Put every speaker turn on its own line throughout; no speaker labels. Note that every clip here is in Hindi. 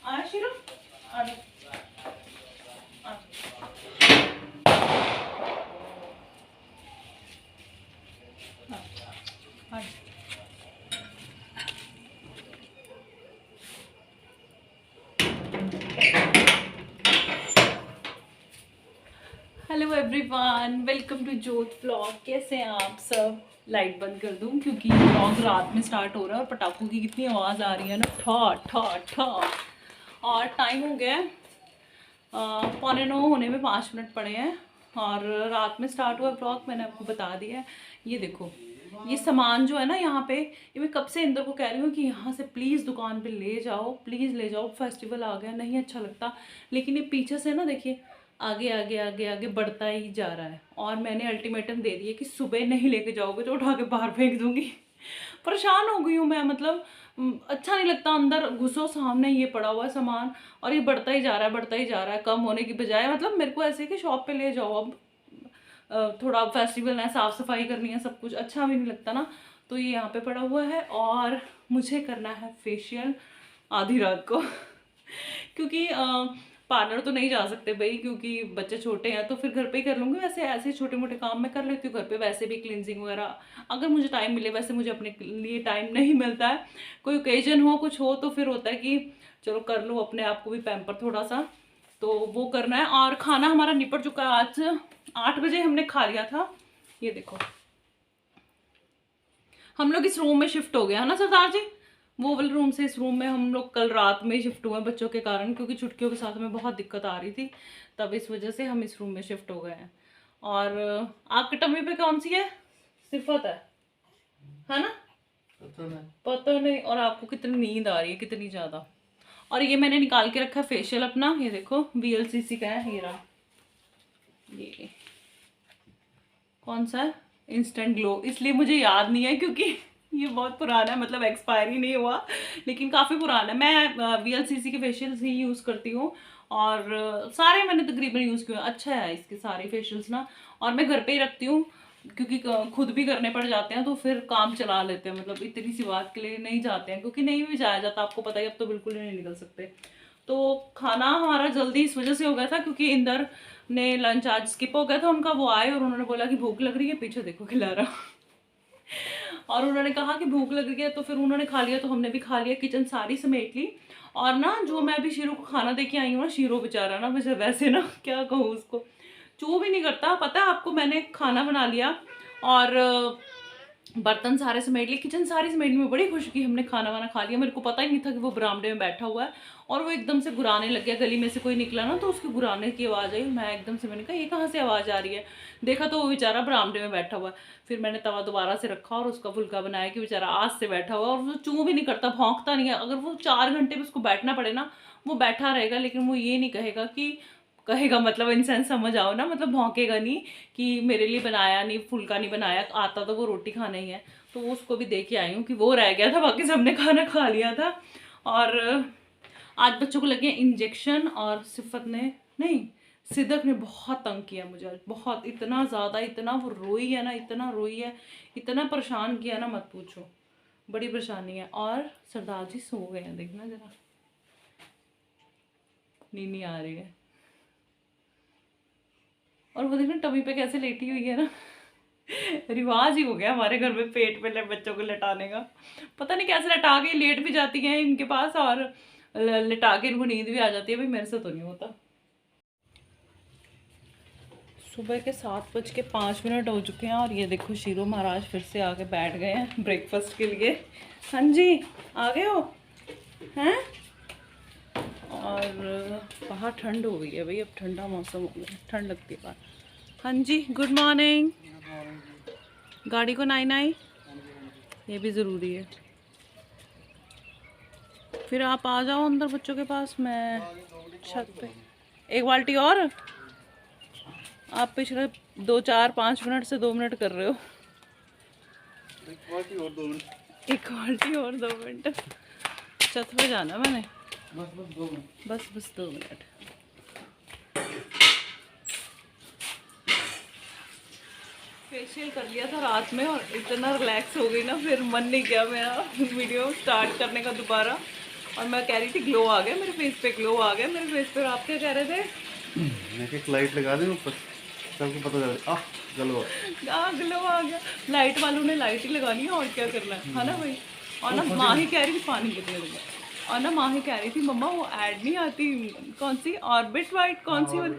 आया शिरो, आ जाओ, आ। हाँ, हाँ। हेलो एवरीवन, वेलकम टू जोत व्लॉग। कैसे हैं आप सब? लाइट बंद कर दूं क्योंकि व्लॉग रात में स्टार्ट हो रहा है और पटाखों की कितनी आवाज़ आ रही है ना, ठा ठा ठा। और टाइम हो गया है 8:45 होने में 5 मिनट पड़े हैं और रात में स्टार्ट हुआ व्लॉग, मैंने आपको बता दिया है। ये देखो, ये सामान जो है ना यहाँ पे, ये मैं कब से इंदर को कह रही हूँ कि यहाँ से प्लीज़ दुकान पे ले जाओ, प्लीज़ ले जाओ, फेस्टिवल आ गया, नहीं अच्छा लगता। लेकिन ये पीछे से ना देखिए आगे आगे आगे आगे बढ़ता ही जा रहा है और मैंने अल्टीमेटम दे दिया कि सुबह नहीं लेके जाओगे तो उठा के बाहर फेंक दूंगी। परेशान हो गई हूँ मैं, मतलब अच्छा नहीं लगता, अंदर घुसो सामने ये पड़ा हुआ है सामान और ये बढ़ता ही जा रहा है, बढ़ता ही जा रहा है, कम होने की बजाय। मतलब मेरे को ऐसे कि शॉप पे ले जाओ, अब थोड़ा फेस्टिवल है, साफ सफाई करनी है, सब कुछ अच्छा भी नहीं लगता ना। तो ये यहाँ पे पड़ा हुआ है और मुझे करना है फेशियल आधी रात को क्योंकि पार्लर तो नहीं जा सकते भाई, क्योंकि बच्चे छोटे हैं, तो फिर घर पे ही कर लूँगी। वैसे ऐसे छोटे मोटे काम मैं कर लेती हूँ घर पे, वैसे भी क्लिनजिंग वगैरह अगर मुझे टाइम मिले। वैसे मुझे अपने लिए टाइम नहीं मिलता है, कोई ओकेजन हो कुछ हो तो फिर होता है कि चलो कर लो, अपने आप को भी पैम्पर थोड़ा सा, तो वो करना है। और खाना हमारा निपट चुका है, आज 8 बजे हमने खा लिया था। ये देखो, हम लोग इस रूम में शिफ्ट हो गया है ना सरदार जी, वो वाले रूम से इस रूम में हम लोग कल रात में ही शिफ्ट हुए बच्चों के कारण, क्योंकि छुट्टियों के साथ में बहुत दिक्कत आ रही थी, तब इस वजह से हम इस रूम में शिफ्ट हो गए हैं। और आपके टम्मी पे कौन सी है? सिफत है ना? पता नहीं। और आपको कितनी नींद आ रही है, कितनी ज़्यादा। और ये मैंने निकाल के रखा है फेशियल अपना, ये देखो VLCC का है, ये रहा। ये कौन सा है? इंस्टेंट ग्लो, इसलिए मुझे याद नहीं है क्योंकि ये बहुत पुराना है, मतलब एक्सपायरी नहीं हुआ, लेकिन काफ़ी पुराना है। मैं VLCC के फेशियल्स ही यूज़ करती हूँ और सारे मैंने तकरीबन यूज़ किए। अच्छा है इसके सारे फेशियल्स ना, और मैं घर पे ही रखती हूँ क्योंकि खुद भी करने पड़ जाते हैं तो फिर काम चला लेते हैं, मतलब इतनी सी बात के लिए नहीं जाते हैं, क्योंकि नहीं भी जाया जाता, आपको पता ही, अब तो बिल्कुल ही नहीं निकल सकते। तो खाना हमारा जल्दी इस वजह से हो गया था क्योंकि इंदर ने लंच आज स्किप हो गया था उनका, वो आए और उन्होंने बोला कि भूख लग रही है, पीछे देखो खिला रहा और उन्होंने कहा कि भूख लग रही है, तो फिर उन्होंने खा लिया, तो हमने भी खा लिया, किचन सारी समेट ली। और ना जो मैं अभी शीरो को खाना दे के आई हूँ ना, शीरो बेचारा ना मुझे वैसे ना क्या कहूँ उसको, चू भी नहीं करता। पता है आपको, मैंने खाना बना लिया और बर्तन सारे समेट लिए, किचन सारी समेटने में बड़ी खुशी की, हमने खाना वाना खा लिया। मेरे को पता ही नहीं था कि वो बरामदे में बैठा हुआ है और वो एकदम से गुराने लग गया, गली में से कोई निकला ना तो उसके गुराने की आवाज़ आई। मैं एकदम से, मैंने कहा ये कहाँ से आवाज़ आ रही है, देखा तो वो बेचारा बरामदे में बैठा हुआ है। फिर मैंने तवा दोबारा से रखा और उसका फुल्का बनाया कि बेचारा आज से बैठा हुआ, और वो चूँ भी नहीं करता, भौंकता नहीं है। अगर वो 4 घंटे भी उसको बैठना पड़े ना, वो बैठा रहेगा, लेकिन वो ये नहीं कहेगा कि, कहेगा मतलब इंसान समझ आओ ना, मतलब भौंकेगा नहीं कि मेरे लिए बनाया नहीं, फुल्का नहीं बनाया, आता तो वो रोटी खाना ही है। तो उसको भी दे के आई हूँ कि वो रह गया था, बाकी सबने खाना खा लिया था। और आज बच्चों को लगे इंजेक्शन, और सिफत ने नहीं, सिदक ने बहुत तंग किया मुझे आज, बहुत, इतना ज़्यादा, इतना वो रोई है ना, इतना रोई है, इतना परेशान किया ना, मत पूछो, बड़ी परेशानी है। और सरदार जी सो गए हैं, देखना जरा, नींद नहीं आ रही है। और वो देखना टमी पे कैसे लेटी हुई है ना रिवाज ही हो गया हमारे घर में पेट पे बच्चों को लेटाने का, पता नहीं कैसे लटा के लेट भी जाती हैं इनके पास और लेटा के इनको नींद भी आ जाती है। भाई मेरे से तो नहीं होता। सुबह के 7:05 हो चुके हैं और ये देखो शीरो महाराज फिर से आके बैठ गए हैं ब्रेकफास्ट के लिए। हाँ जी, आ गए हो हैं? और बाहर ठंड हो गई है भाई, अब ठंडा मौसम हो गया, ठंड लगती है बाहर। हाँ जी, गुड मॉर्निंग। गाड़ी को नाई नाई, ये भी ज़रूरी है। फिर आप आ जाओ अंदर बच्चों के पास, मैं छत पे। एक बाल्टी और, आप पिछले 2 4 5 मिनट से 2 मिनट कर रहे हो। एक बाल्टी और 2 मिनट, एक बाल्टी और 2 मिनट। छत पे जाना मैंने, बस 2 मिनट। फेशियल कर लिया था रात में और इतना रिलैक्स हो गई ना, फिर मन नहीं किया मेरा वीडियो स्टार्ट करने का दोबारा। और मैं कह रही थी ग्लो आ गया मेरे फेस पे, ग्लो आ गया मेरे फेस पे। और आप क्या कह रहे थे?
मैं एक लाइट लगा दें ऊपर, सबको पता चल जाए ग्लो
ग्लो आ गया। लाइट वालों ने लाइट ही लगानी है और क्या करना है ना भाई। और ना माँ ही कह रही थी पानी कितने देगा, और ना माँ ही कह रही थी मम्मा वो ऐड नहीं आती, कौन सी ऑर्बिट वाइट, कौन सी वाली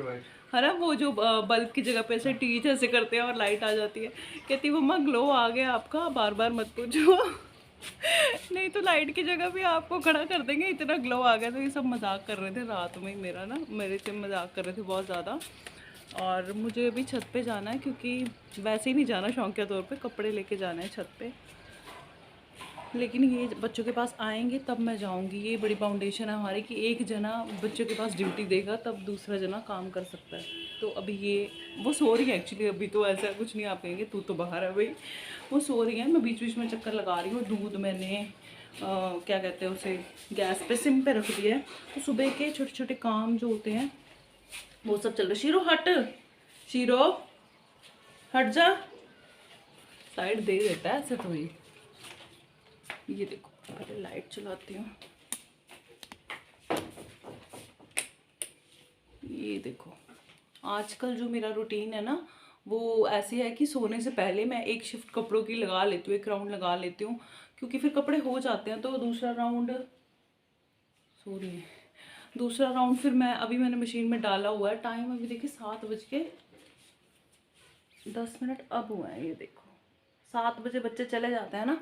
है ना, वो जो बल्ब की जगह पे ऐसे टी जैसे करते हैं और लाइट आ जाती है। कहती मम्मा ग्लो आ गया आपका, बार बार मत पूछो नहीं तो लाइट की जगह भी आपको खड़ा कर देंगे, इतना ग्लो आ गया। तो ये सब मजाक कर रहे थे रात में, मेरा ना मेरे से मजाक कर रहे थे बहुत ज़्यादा। और मुझे अभी छत पे जाना है, क्योंकि वैसे ही नहीं जाना शौकिया तौर पे, कपड़े लेके जाना है छत पे। लेकिन ये बच्चों के पास आएंगे तब मैं जाऊंगी। ये बड़ी फाउंडेशन है हमारी कि एक जना बच्चों के पास ड्यूटी देगा तब दूसरा जना काम कर सकता है। तो अभी ये वो सो रही है एक्चुअली, अभी तो ऐसा कुछ नहीं, आप कहेंगे तू तो बाहर है भाई। वो सो रही है, मैं बीच बीच में चक्कर लगा रही हूँ। दूध मैंने क्या कहते हैं उसे, गैस पे सिम पे रख दिया है। तो सुबह के छोटे छोटे काम जो होते हैं वो सब चल रहा है। शीरो हट, शीरो हट जा, साइड दे देता है ऐसे तो। ये देखो पहले लाइट चलाती हूँ। ये देखो आजकल जो मेरा रूटीन है ना वो ऐसे है कि सोने से पहले मैं एक शिफ्ट कपड़ों की लगा लेती हूँ, एक राउंड लगा लेती हूँ, क्योंकि फिर कपड़े हो जाते हैं। तो दूसरा राउंड, सॉरी, दूसरा राउंड फिर मैंने मशीन में डाला हुआ है। टाइम अभी देखिए 7:10 अब हुआ है। ये देखो 7 बजे बच्चे चले जाते हैं ना,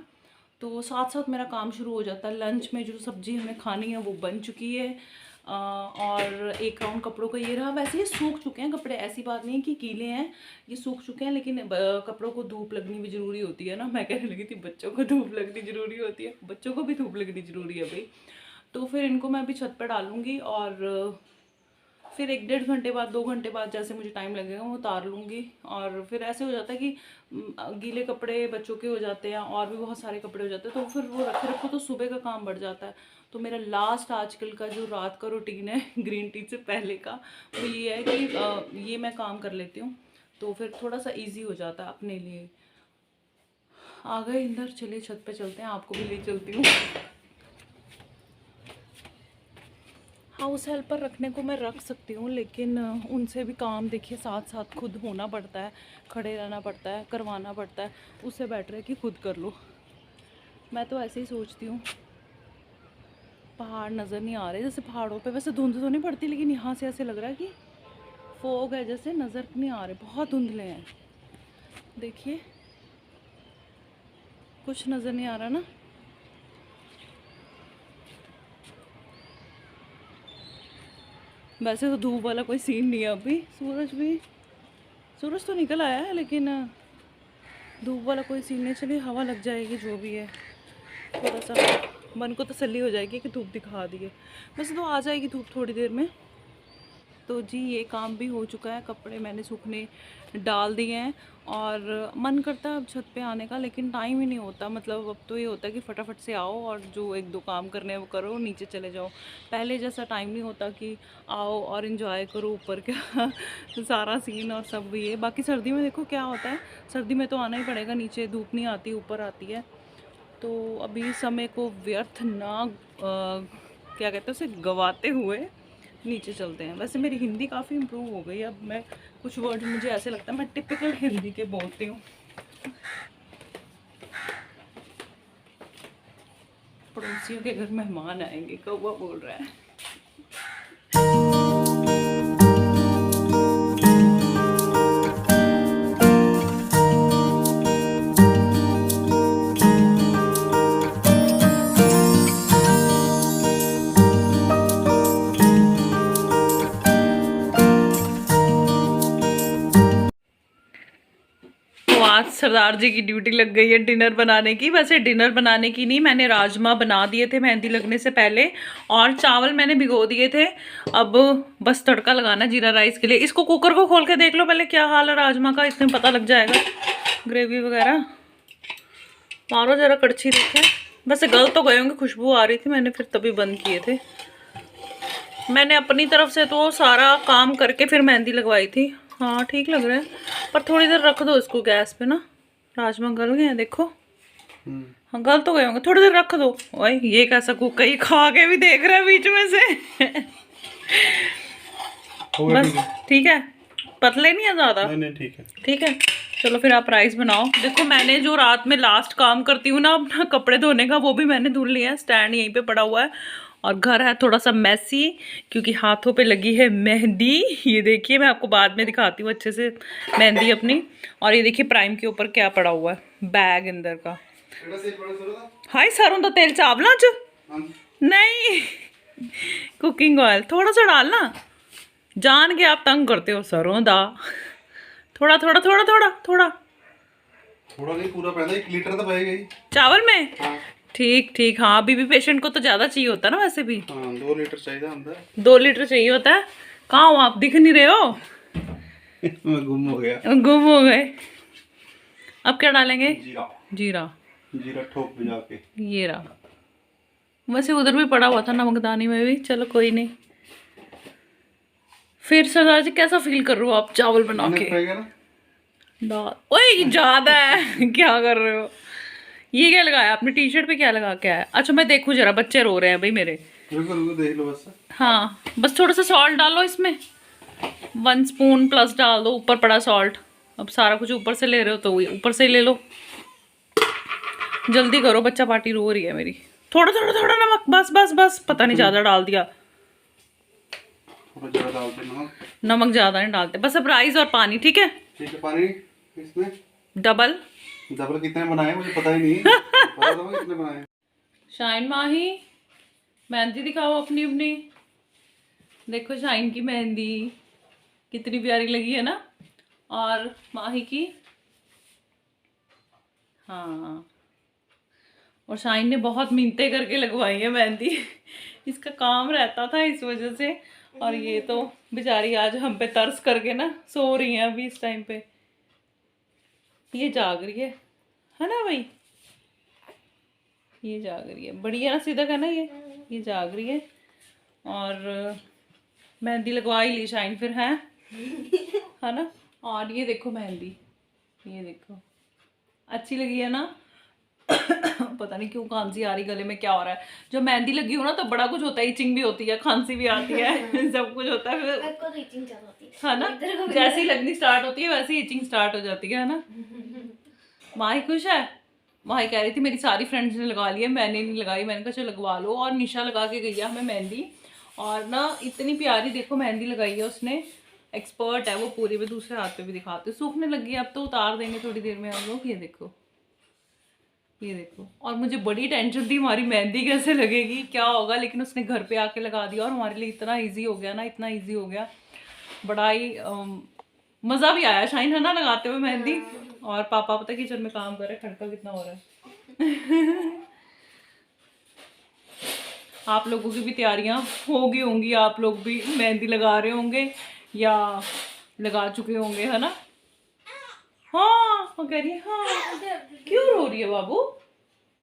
तो साथ साथ मेरा काम शुरू हो जाता है। लंच में जो सब्ज़ी हमें खानी है वो बन चुकी है। और एक राउंड कपड़ों का ये रहा। वैसे ये सूख चुके हैं कपड़े, ऐसी बात नहीं कि गीले हैं, ये सूख चुके हैं। लेकिन कपड़ों को धूप लगनी भी ज़रूरी होती है ना। मैं कहने लगी थी बच्चों को धूप लगनी ज़रूरी होती है, बच्चों को भी धूप लगनी ज़रूरी है भाई। तो फिर इनको मैं अभी छत पर डालूँगी और फिर 1-1.5 घंटे बाद, 2 घंटे बाद जैसे मुझे टाइम लगेगा वो उतार लूँगी। और फिर ऐसे हो जाता है कि गीले कपड़े बच्चों के हो जाते हैं और भी बहुत सारे कपड़े हो जाते हैं, तो फिर वो रखे रखो तो सुबह का काम बढ़ जाता है। तो मेरा लास्ट आजकल का जो रात का रूटीन है ग्रीन टी से पहले का, वो ये है कि ये मैं काम कर लेती हूँ, तो फिर थोड़ा सा ईजी हो जाता है अपने लिए। आ गए इंदर, चलिए छत पे चलते हैं, आपको भी ले चलती हूँ। हाउस हेल्पर रखने को मैं रख सकती हूँ, लेकिन उनसे भी काम देखिए साथ साथ खुद होना पड़ता है, खड़े रहना पड़ता है, करवाना पड़ता है। उससे बेटर है कि खुद कर लो। मैं तो ऐसे ही सोचती हूँ। पहाड़ नज़र नहीं आ रहे, जैसे पहाड़ों पे वैसे धुंध तो नहीं पड़ती, लेकिन यहाँ से ऐसे लग रहा है कि फोग है, जैसे नज़र नहीं आ रहे, बहुत धुंधले हैं। देखिए कुछ नज़र नहीं आ रहा ना। वैसे तो धूप वाला कोई सीन नहीं है अभी, सूरज तो निकल आया है, लेकिन धूप वाला कोई सीन नहीं। चलिए हवा लग जाएगी जो भी है, थोड़ा सा मन को तसल्ली हो जाएगी कि धूप दिखा दी है। वैसे तो आ जाएगी धूप थोड़ी देर में। तो जी ये काम भी हो चुका है, कपड़े मैंने सूखने डाल दिए हैं और मन करता है अब छत पे आने का, लेकिन टाइम ही नहीं होता। मतलब अब तो ये होता है कि फटाफट से आओ और जो 1-2 काम करने हैं वो करो, नीचे चले जाओ। पहले जैसा टाइम नहीं होता कि आओ और इन्जॉय करो ऊपर का सारा सीन और सब ये। बाकी सर्दी में देखो क्या होता है, सर्दी में तो आना ही पड़ेगा, नीचे धूप नहीं आती, ऊपर आती है। तो अभी समय को व्यर्थ ना क्या कहते हैं उसे गवाते हुए नीचे चलते हैं। वैसे मेरी हिंदी काफ़ी इम्प्रूव हो गई, अब मैं कुछ वर्ड मुझे ऐसे लगता है मैं टिपिकल हिंदी के बोलती हूँ। पड़ोसियों के घर मेहमान आएंगे, कौवा बोल रहा है। आज सरदार जी की ड्यूटी लग गई है डिनर बनाने की। वैसे डिनर बनाने की नहीं, मैंने राजमा बना दिए थे मेहंदी लगने से पहले, और चावल मैंने भिगो दिए थे। अब बस तड़का लगाना जीरा राइस के लिए। इसको कुकर को खोल के देख लो पहले क्या हाल है राजमा का, इसमें पता लग जाएगा ग्रेवी वगैरह। मारो जरा कड़छी, देखे वैसे गल तो गए होंगे, खुशबू आ रही थी, मैंने फिर तभी बंद किए थे। मैंने अपनी तरफ से तो सारा काम करके फिर मेहंदी लगवाई थी। हाँ ठीक लग रहा है, पर थोड़ी देर रख दो इसको गैस पे ना। राजमा गल गए हैं देखो। हाँ गल तो गए होंगे, थोड़ी देर रख दो। ओए ये कैसा कुक है, ये खा के भी देख रहा है बीच में से।
हो गया,
बस
ठीक है।
ठीक है, पतले नहीं है ज्यादा।
नहीं नहीं ठीक है।
ठीक है चलो फिर आप राइस बनाओ। देखो मैंने जो रात में लास्ट काम करती हूँ ना अपना कपड़े धोने का, वो भी मैंने धुल लिया है, स्टैंड यहीं पे पड़ा हुआ है। और घर है थोड़ा सा मैसी क्योंकि हाथों पे लगी है मेहंदी। ये देखिए मैं आपको बाद में दिखाती हूँ अच्छे से मेहंदी अपनी। और ये देखिए प्राइम के ऊपर क्या पड़ा हुआ है, बैग अंदर का। हाय सरों दा तेल चावलों च नहीं, कुकिंग ऑयल थोड़ा सा डालना, जान के आप तंग करते हो। सरों दा थोड़ा थोड़ा थोड़ा थोड़ा थोड़ा
थोड़ा नहीं, पूरा पैदा 1 लीटर तो पाएगा ही।
चावल में।
हाँ
ठीक ठीक, हाँ बीबी पेशेंट को तो ज्यादा चाहिए होता है ना वैसे भी।
हाँ, 2 लीटर चाहिए अंदर।
2 लीटर चाहिए होता है। कहाँ हो आप, दिख नहीं रहे हो।
मैं गुम हो गया।
गुम हो गए। अब क्या डालेंगे?
जीरा।
जीरा।
जीरा ठोक भिजा के।
ये रहा, वैसे उधर भी पड़ा हुआ था नमकदानी में भी, चलो कोई नहीं। फिर सरदार जी कैसा फील कर रहे हो आप चावल बना के? दाल, ओए ये ज्यादा है। क्या कर रहे हो? ये क्या लगाया आपने टी शर्ट पे, क्या लगा के आया? अच्छा मैं देखूं जरा, बच्चे रो रहे हैं भाई मेरे।
रुको रुको देख लो बस।
हाँ बस थोड़ा सा सॉल्ट डालो इसमें, 1 स्पून प्लस डाल दो, ऊपर पड़ा सॉल्ट। अब सारा कुछ ऊपर से ले रहे हो तो ऊपर से ही ले लो। जल्दी करो, बच्चा पार्टी रो रही है मेरी। थोड़ा थोड़ा थोड़ा नमक, बस बस बस, पता नहीं ज्यादा डाल दिया।
थोड़ा ज्यादा डालते नमक।
नमक ज्यादा नहीं डालते, बस अब राइस और पानी। ठीक है
ठीक है, पानी इसमें
डबल।
डबल कितने बनाए मुझे पता ही नहीं। बता दो कितने बनाए।
शाइन माही मेहंदी दिखाओ अपनी अपनी। देखो शाइन की मेहंदी कितनी प्यारी लगी है ना, और माही की। हाँ, और शाइन ने बहुत मिन्नतें करके लगवाई है मेहंदी। इसका काम रहता था इस वजह से। और ये तो बेचारी आज हम पे तरस करके ना सो रही है अभी इस टाइम पे। ये जाग रही है ना भाई? ये जाग रही है, बढ़िया ना, सीधा का ना ये जाग रही है। और मेहंदी लगवा ही ली शाइन फिर, है ना? और ये देखो मेहंदी, ये देखो अच्छी लगी है ना? पता नहीं क्यों खांसी आ रही गले में, क्या हो रहा है? जब मेहंदी लगी हो ना तो बड़ा कुछ होता है, इचिंग भी होती है, खांसी भी आती है। सब कुछ होता है फिर, है ना? जैसे ही लगनी स्टार्ट होती है वैसे ही इचिंग स्टार्ट हो जाती है ना? माही खुश है। माही कह रही थी मेरी सारी फ्रेंड्स ने लगा लिया, मैंने नहीं लगाई। मैंने कहा चलो लगवा लो। और निशा लगा के गई है हमें मेहंदी, और ना इतनी प्यारी देखो मेहंदी लगाई है उसने, एक्सपर्ट है वो पूरी। में दूसरे हाथ पे भी दिखाते, सूखने लगी है अब तो, उतार देंगे थोड़ी देर में हम लोग। ये देखो, ये देखो। और मुझे बड़ी टेंशन थी हमारी मेहंदी कैसे लगेगी, क्या होगा, लेकिन उसने घर पे आके लगा दिया और हमारे लिए इतना इजी हो गया ना, इतना इजी हो गया, बड़ा ही मज़ा भी आया शाइन, है ना, लगाते हुए मेहंदी। और पापा पता किचन में काम कर रहे हैं, खड़का कितना हो रहा है। आप लोगों की भी तैयारियां होगी होंगी, आप लोग भी मेहंदी लगा रहे होंगे या लगा चुके होंगे, है ना? हाँ वो कह रही है हाँ। क्यों रो रही है बाबू?